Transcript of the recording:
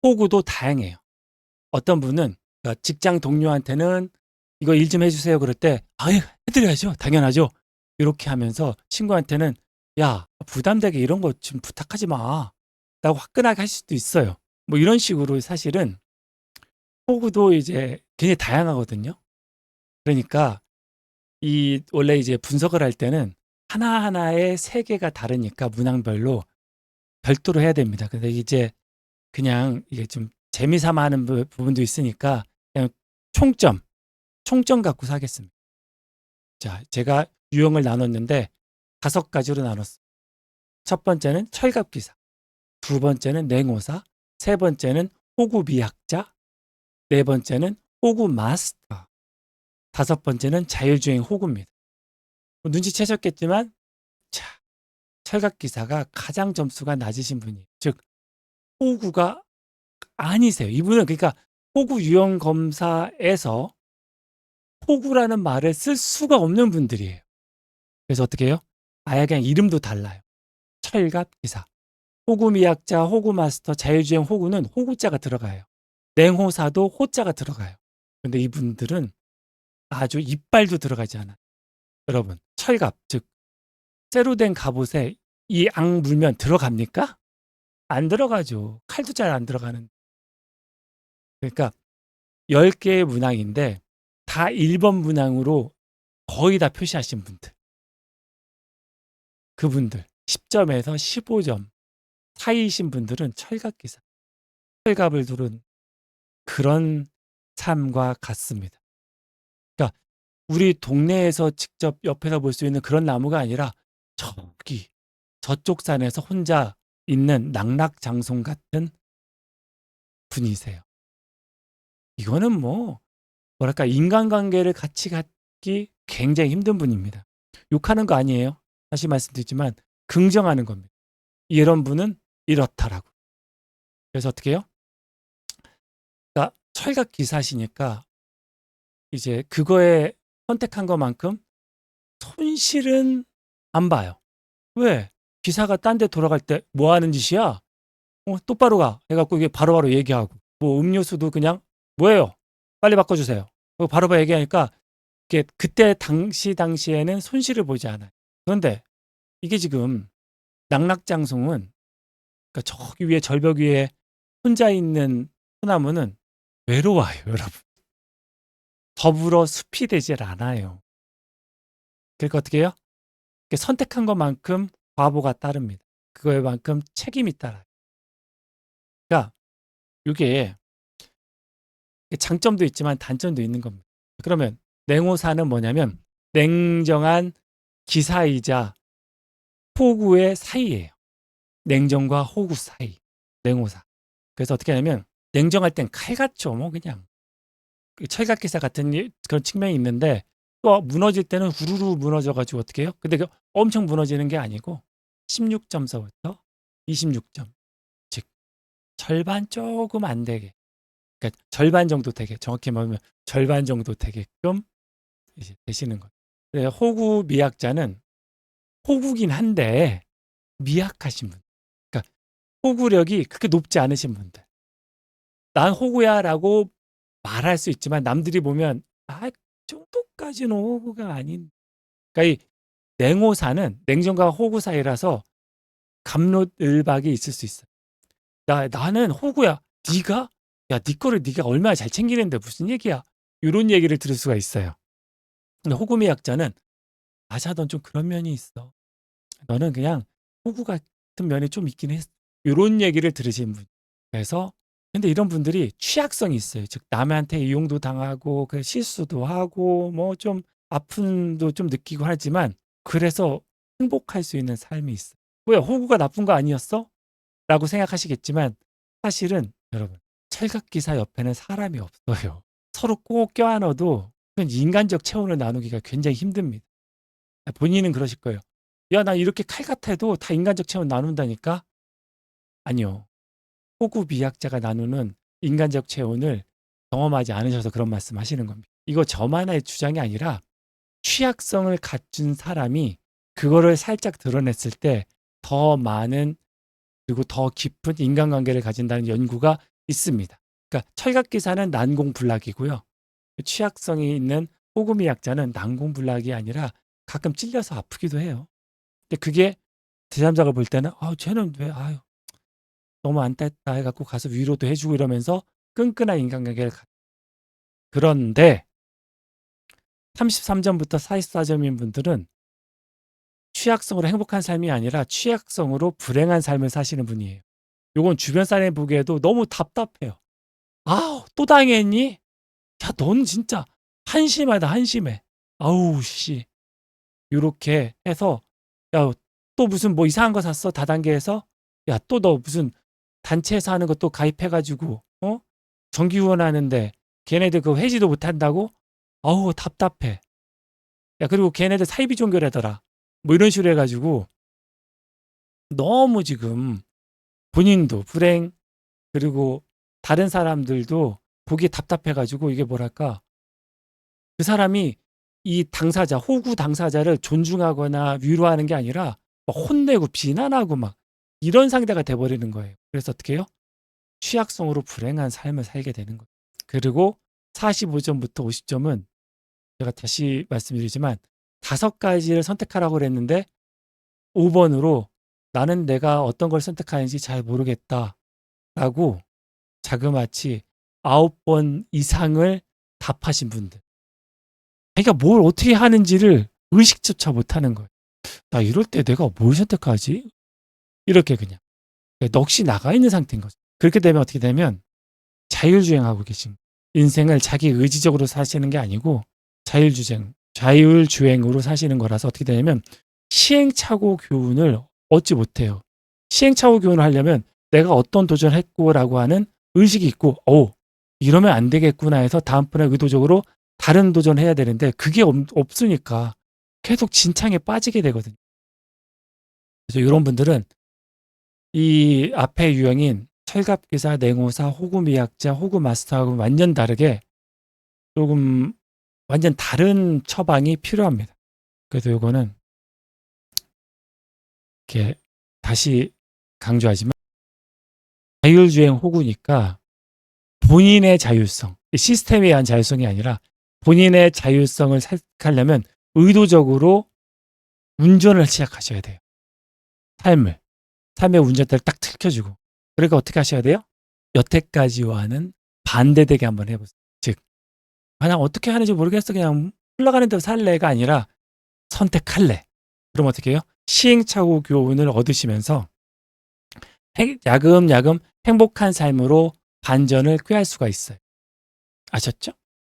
호구도 다양해요. 어떤 분은 직장 동료한테는 이거 일 좀 해주세요 그럴 때 아유 해드려야죠 당연하죠 이렇게 하면서 친구한테는 야 부담되게 이런 거 좀 부탁하지 마 라고 화끈하게 할 수도 있어요. 뭐 이런 식으로 사실은 호구도 이제 굉장히 다양하거든요. 그러니까 이 원래 이제 분석을 할 때는 하나하나의 세계가 다르니까 문항별로 별도로 해야 됩니다. 근데 이제 그냥 이게 좀 재미삼아 하는 부분도 있으니까 그냥 총점 갖고 사겠습니다. 자, 제가 유형을 나눴는데 5가지로 나눴어요. 첫 번째는 철갑기사, 두 번째는 냉호사, 세 번째는 호구미학자, 네 번째는 호구 마스터, 다섯 번째는 자율주행 호구입니다. 눈치채셨겠지만 자, 철갑기사가 가장 점수가 낮으신 분이에요. 즉 호구가 아니세요. 이분은 그러니까 호구 유형 검사에서 호구라는 말을 쓸 수가 없는 분들이에요. 그래서 어떻게 해요? 아예 그냥 이름도 달라요. 철갑기사. 호구미학자, 호구마스터, 자율주행 호구는 호구자가 들어가요. 냉호사도 호자가 들어가요. 근데 이분들은 아주 이빨도 들어가지 않아요. 여러분, 철갑, 즉 쇠로 된 갑옷에 이 앙 물면 들어갑니까? 안 들어가죠. 칼도 잘 안 들어가는. 그러니까 10개의 문항인데 다 1번 문항으로 거의 다 표시하신 분들. 그분들 10점에서 15점 사이이신 분들은 철갑기사. 철갑을 두른 그런 삶과 같습니다. 그러니까 우리 동네에서 직접 옆에서 볼 수 있는 그런 나무가 아니라 저기 저쪽 산에서 혼자 있는 낙락장송 같은 분이세요. 이거는 뭐 뭐랄까 인간관계를 같이 갖기 굉장히 힘든 분입니다. 욕하는 거 아니에요. 다시 말씀드리지만 긍정하는 겁니다. 이런 분은 이렇다라고. 그래서 어떻게 해요? 그러니까 철갑 기사시니까 이제 그거에 선택한 것만큼 손실은 안 봐요. 왜? 기사가 딴 데 돌아갈 때 뭐 하는 짓이야? 똑바로 가. 해갖고 이게 바로바로 얘기하고. 뭐 음료수도 그냥 뭐예요? 빨리 바꿔주세요. 바로바로 얘기하니까 이게 그때 당시에는 손실을 보지 않아요. 그런데 이게 지금 낙락장송은 그러니까 저기 위에 절벽 위에 혼자 있는 소나무는 외로워요, 여러분. 더불어 숲이 되질 않아요. 그러니까 어떻게 해요? 선택한 것만큼 과보가 따릅니다. 그거에만큼 책임이 따라요. 그러니까 이게 장점도 있지만 단점도 있는 겁니다. 그러면 냉호사는 뭐냐면 냉정한 기사이자 호구의 사이예요. 냉정과 호구 사이. 냉호사. 그래서 어떻게 하냐면 냉정할 땐 칼같죠. 뭐 그냥 철갑기사 같은 그런 측면이 있는데 또 무너질 때는 후루루 무너져가지고 어떻게 해요? 근데 엄청 무너지는 게 아니고 16점서부터 26점. 즉 절반 조금 안 되게 그러니까 절반 정도 되게 정확히 말하면 절반 정도 되게끔 이제 되시는 거예요. 그래서 호구 미학자는 호구긴 한데 미약하신 분. 그러니까 호구력이 그렇게 높지 않으신 분들. 난 호구야라고 말할 수 있지만 남들이 보면 아, 정도까지는 호구가 아닌. 그러니까 이 냉호사는 냉정과 호구 사이라서 갑론을박이 있을 수 있어요. 나는 호구야. 네가? 야, 네 거를 네가 얼마나 잘 챙기는데 무슨 얘기야? 이런 얘기를 들을 수가 있어요. 근데 호구미 약자는 맞아, 넌 좀 그런 면이 있어. 너는 그냥 호구 같은 면이 좀 있긴 했어. 이런 얘기를 들으신 분. 그래서 근데 이런 분들이 취약성이 있어요. 즉 남한테 이용도 당하고 그 실수도 하고 뭐 좀 아픔도 좀 느끼고 하지만 그래서 행복할 수 있는 삶이 있어요. 뭐야, 호구가 나쁜 거 아니었어? 라고 생각하시겠지만 사실은 여러분 철갑기사 옆에는 사람이 없어요. 서로 꼭 껴안아도 그건 인간적 체온을 나누기가 굉장히 힘듭니다. 본인은 그러실 거예요. 야, 나 이렇게 칼 같아도 다 인간적 체온 나눈다니까? 아니요. 호구 비약자가 나누는 인간적 체온을 경험하지 않으셔서 그런 말씀 하시는 겁니다. 이거 저만의 주장이 아니라 취약성을 갖춘 사람이 그거를 살짝 드러냈을 때 더 많은 그리고 더 깊은 인간관계를 가진다는 연구가 있습니다. 그러니까 철갑기사는 난공불락이고요. 취약성이 있는 호구미약자는 난공불락이 아니라 가끔 찔려서 아프기도 해요. 근데 그게 제3자가 볼 때는 쟤는 왜 너무 안됐다 해갖고 가서 위로도 해주고 이러면서 끈끈한 인간관계를 그런데 33점부터 44점인 분들은 취약성으로 행복한 삶이 아니라 취약성으로 불행한 삶을 사시는 분이에요. 요건 주변 사람이 보기에도 너무 답답해요. 또 당했니? 야, 넌 진짜 한심하다, 한심해. 아우, 씨. 요렇게 해서, 야, 또 무슨 뭐 이상한 거 샀어? 다단계에서? 야, 또 너 무슨 단체에서 하는 것도 가입해가지고, 정기후원 하는데 걔네들 그거 회지도 못 한다고? 아우, 답답해. 야, 그리고 걔네들 사이비 종교라더라. 뭐 이런 식으로 해가지고 너무 지금 본인도 불행, 그리고 다른 사람들도 보기 답답해가지고 이게 뭐랄까, 그 사람이 이 당사자, 호구 당사자를 존중하거나 위로하는 게 아니라 막 혼내고 비난하고 막 이런 상대가 돼버리는 거예요. 그래서 어떻게 해요? 취약성으로 불행한 삶을 살게 되는 거예요. 그리고 45점부터 50점은 제가 다시 말씀드리지만 5가지를 선택하라고 그랬는데 5번으로 나는 내가 어떤 걸 선택하는지 잘 모르겠다라고 자그마치 9번 이상을 답하신 분들. 그러니까 뭘 어떻게 하는지를 의식조차 못하는 거예요. 나 이럴 때 내가 뭘 선택하지? 이렇게 그냥 넋이 나가 있는 상태인 거죠. 그렇게 되면 어떻게 되면 자율주행하고 계신 거예요. 인생을 자기 의지적으로 사시는 게 아니고 자율주행으로 사시는 거라서 어떻게 되냐면 시행착오 교훈을 얻지 못해요. 시행착오 교훈을 하려면 내가 어떤 도전을 했고라고 하는 의식이 있고 이러면 안 되겠구나 해서 다음번에 의도적으로 다른 도전을 해야 되는데 그게 없으니까 계속 진창에 빠지게 되거든요. 그래서 이런 분들은 이 앞에 유형인 철갑기사, 냉호사, 호구미약자, 호구마스터하고 완전 다르게 조금 완전 다른 처방이 필요합니다. 그래서 이거는 이렇게 다시 강조하지만 자율주행 호구니까 본인의 자율성, 시스템에 의한 자율성이 아니라 본인의 자율성을 생각하려면 의도적으로 운전을 시작하셔야 돼요. 삶의 운전대를 딱 틀켜주고. 그러니까 어떻게 하셔야 돼요? 여태까지와는 반대되게 한번 해보세요. 즉, 그냥 어떻게 하는지 모르겠어. 그냥 흘러가는 대로 살래가 아니라 선택할래. 그럼 어떻게 해요? 시행착오 교훈을 얻으시면서 야금야금 행복한 삶으로 반전을 꾀할 수가 있어요. 아셨죠?